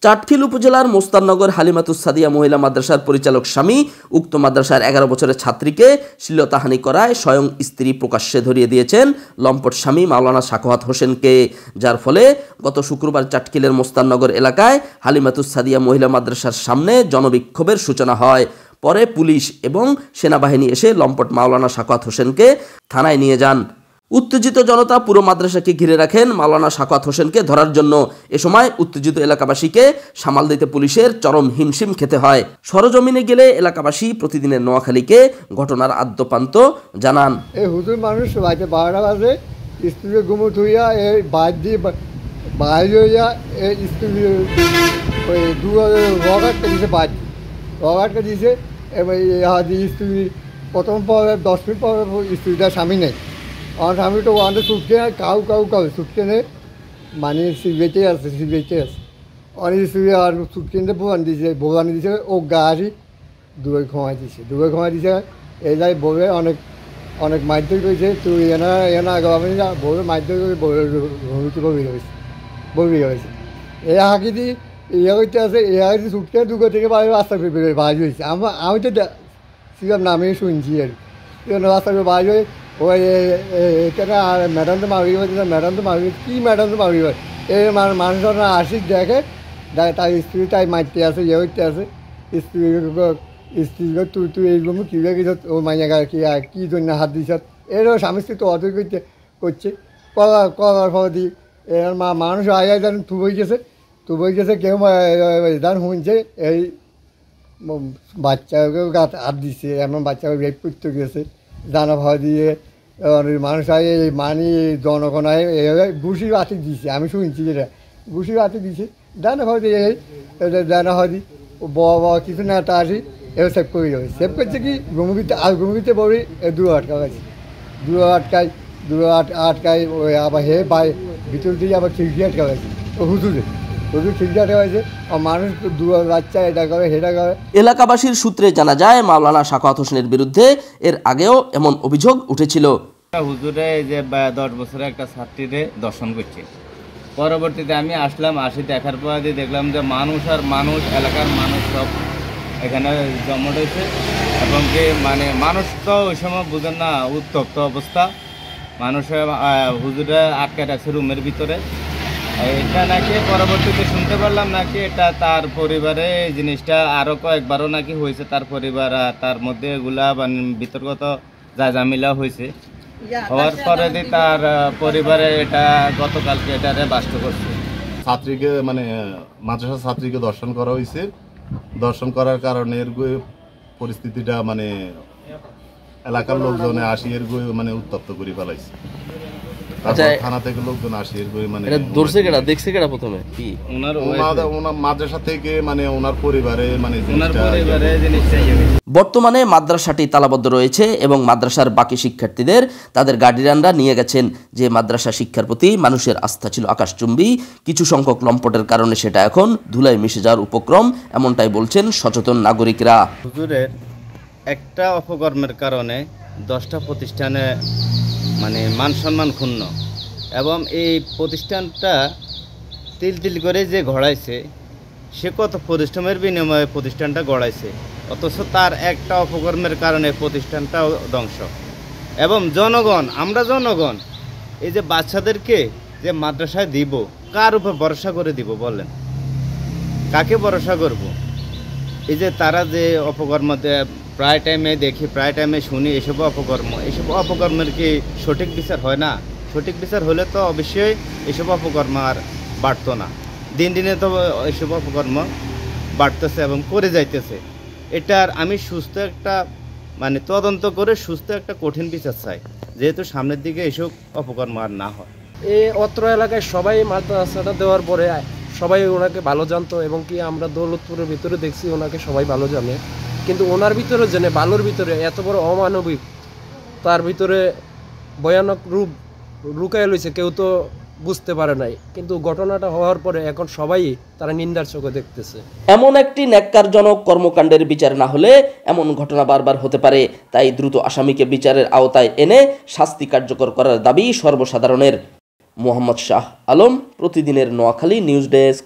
চাটখিল উপজেলার মোস্তাননগর হালিমাতুস সাদিয়া মহিলা মাদ্রাসার পরিচালক স্বামী উক্ত মাদ্রাসার 11 বছরের ছাত্রীকে শ্লীলতাহানি করায় স্বয়ং স্ত্রী প্রকাশ্যে ধরিয়ে দিয়েছেন লম্পট স্বামী মাওলানা সাখাওয়াত হোসেনকে, যার ফলে গত শুক্রবার চাটখিলের মোস্তাননগর এলাকায় হালিমাতুস সাদিয়া মহিলা মাদ্রাসার সামনে জনবিক্ষোভের সূচনা হয়। পরে পুলিশ এবং সেনাবাহিনী এসে লম্পট মাওলানা সাখাওয়াত হোসেনকে থানায় নিয়ে যান। উত্তেজিত জনতা পুরো মাদ্রাসাকে ঘিরে রাখেন মাওলানা সাখাওয়াত হোসেনকে ধরার জন্য। এ সময় উত্তেজিত এলাকাবাসীকে সামাল দিতে পুলিশের চরম হিমশিম খেতে হয়। সরজমিনে গেলে এলাকাবাসী প্রতিদিনের নোয়াখালীকে ঘটনার আদ্যপান্ত জানান। এই হুজুর মানুষ রাতে 12টা বাজে স্কুলে ঘুমুত হইয়া এই বাইর দিয়ে বাইরে হইয়া এই স্কুলে ওই রগাটকে দিয়েছে, বাইর রগাটকে দিয়েছে। এবার স্কুল প্রথম পরে 10 মিনিট পরে স্কুলটার স্বামী নেই, আমার স্বামী তো ওখানে ছুটকে কাউ ছুটকে নেই, মানে সিবিআইতে আছে অনেক স্কুলে আর ছুটকে নিতে ভোগানি দিয়েছে ও গাড়ি দুবে ঘুমাই দিছে এই যাই বলে অনেক মারধর করেছে। তুই এনা আগে যা বলে মারধর করে বমি হয়েছে এই হাঁকি দি ইয়ে করতে আছে, এই হাঁকি ছুটকে দুটো থেকে রাস্তা বাজ হয়েছে। আমি তো ছিলাম না, আমি শুনছি আর রাস্তা বাজ হয়ে ওই এটা আর ম্যাডাম তো মারি কি ম্যাডাম তো মারি এই মানুষজন আসি দেখে তার স্ত্রী তাই মারতে আছে, ইয়ে করতে আছে। স্ত্রী তুই এইগুলো কী গেছ ও মাইয়া কি জন্য হাত দিছ এরও স্বামী স্ত্রী তো অত করছে করার ফল দি এর মানুষ আগে যেন তুবই গেছে কেউ দান শুনছে এই বাচ্চাকেও হাত দিচ্ছে, এমন বাচ্চাকে রেপ করতে গেছে জানা ভাব দিয়ে মানুষ আগে মানি জনগণ এভাবে ঘুষি হাতে দিছে। আমি শুনছি যেটা ঘুষি হাতে দিছে জানা ভাব দিয়ে জানা ভাব দি বাবা কিছু নেতা আসি এবার সেভ করছে কি ঘুমুবিতে বড়ি দুটো আটকায় ওই আবার হে বাই ভিতর দিয়ে আবার খিড়কি আটকা গেছে হুজুর খিড়কি আটকা গেছে মানুষ দু বাচ্চা এটা করে সেটা করে। এলাকাবাসীর সূত্রে জানা যায় মাওলানা সাখাওয়াত হোসেনের বিরুদ্ধে এর আগেও এমন অভিযোগ উঠেছিল। হুজুরে যে 10 বছরের একটা ছাত্রীরে দর্শন করছে, পরবর্তীতে আমি আসলাম, আসি দেখার পর দেখলাম যে মানুষ এলাকার মানুষ সব এখানে জমা রয়েছে এবং কি মানে মানুষ তো ওই সময় বুঝেন না, উত্তপ্ত অবস্থা, মানুষের হুজুরে আটকে রাখছে রুমের ভিতরে। এটা নাকি পরবর্তীতে শুনতে পারলাম নাকি এটা তার পরিবারে এই জিনিসটা আরও কয়েকবারও নাকি হয়েছে, তার পরিবার তার মধ্যে এগুলা বিতর্কত জামিলা হয়েছে। হওয়ার পরে তার পরিবারে এটা গতকালকে এটারে বাস্ত করছে। ছাত্রীকে মানে মাদ্রাসা ছাত্রীকে দর্শন করা হয়েছে, দর্শন করার কারণে এর পরিস্থিতিটা মানে এলাকার লোকজনে আসি এর মানে উত্তপ্ত করে ফেলাইছে। থানা থেকে লোকজন আসি এর মানে দেখছে কেডা প্রথমে কি ওনার মাদ্রাসা থেকে মানে ওনার পরিবারে মানে বর্তমানে মাদ্রাসাটি তালাবদ্ধ রয়েছে এবং মাদ্রাসার বাকি শিক্ষার্থীদের তাদের গার্ডিয়ানরা নিয়ে গেছেন। যে মাদ্রাসা শিক্ষার প্রতি মানুষের আস্থা ছিল আকাশচুম্বী, কিছু সংখ্যক লম্পটের কারণে সেটা এখন ধুলায় মিশে যাওয়ার উপক্রম, এমনটাই বলছেন সচেতন নাগরিকরা। হুজুরের একটা অপকর্মের কারণে 10টা প্রতিষ্ঠানে মানে মান সম্মান ক্ষুণ্ণ এবং এই প্রতিষ্ঠানটা তিল করে যে গড়াইছে সে কত পরিশ্রমের বিনিময়ে প্রতিষ্ঠানটা গড়াইছে, অথচ তার একটা অপকর্মের কারণে প্রতিষ্ঠানটাও ধ্বংস। এবং আমরা জনগণ এই যে বাচ্চাদেরকে যে মাদ্রাসায় দিব, কার উপর ভরসা করে দিব বলেন, কাকে ভরসা করব? এই যে তারা যে অপকর্ম প্রায় টাইমে শুনি এসব অপকর্মের কি সঠিক বিচার হয় না? সঠিক বিচার হলে তো অবশ্যই এসব অপকর্ম আর বাড়তো না। দিনে তো এসব অপকর্ম বাড়তেছে এবং করে যাইতেছে। এটার আমি সুস্থ একটা মানে তদন্ত করে সুস্থ একটা কঠিন বিচার চাই, যেহেতু সামনের দিকে এসব অপকর্ম আর না হয়। এই অত্র এলাকায় সবাই মাদ্রাসাটা দেওয়ার পরে সবাই ওনাকে ভালো জানতো এবং কি আমরা দৌলতপুরের ভিতরে দেখছি ওনাকে সবাই ভালো জানে, কিন্তু ওনার ভিতরে জেনে বালুর ভিতরে এত বড় অমানবিক, তার ভিতরে ভয়ানক রূপ লুকায় লইছে, কেউ তো বুঝতে পারে নাই, কিন্তু ঘটনাটা হওয়ার পরে এখন সবাই তারা নিন্দার চোখে দেখতেছে। এমন একটি ন্যাক্কারজনক কর্মকাণ্ডের বিচার না হলে এমন ঘটনা বারবার হতে পারে। তাই দ্রুত আসামিকে বিচারের আওতায় এনে শাস্তি কার্যকর করার দাবি সর্বসাধারণের। মোহাম্মদ শাহ আলম, প্রতিদিনের নোয়াখালী নিউজ ডেস্ক।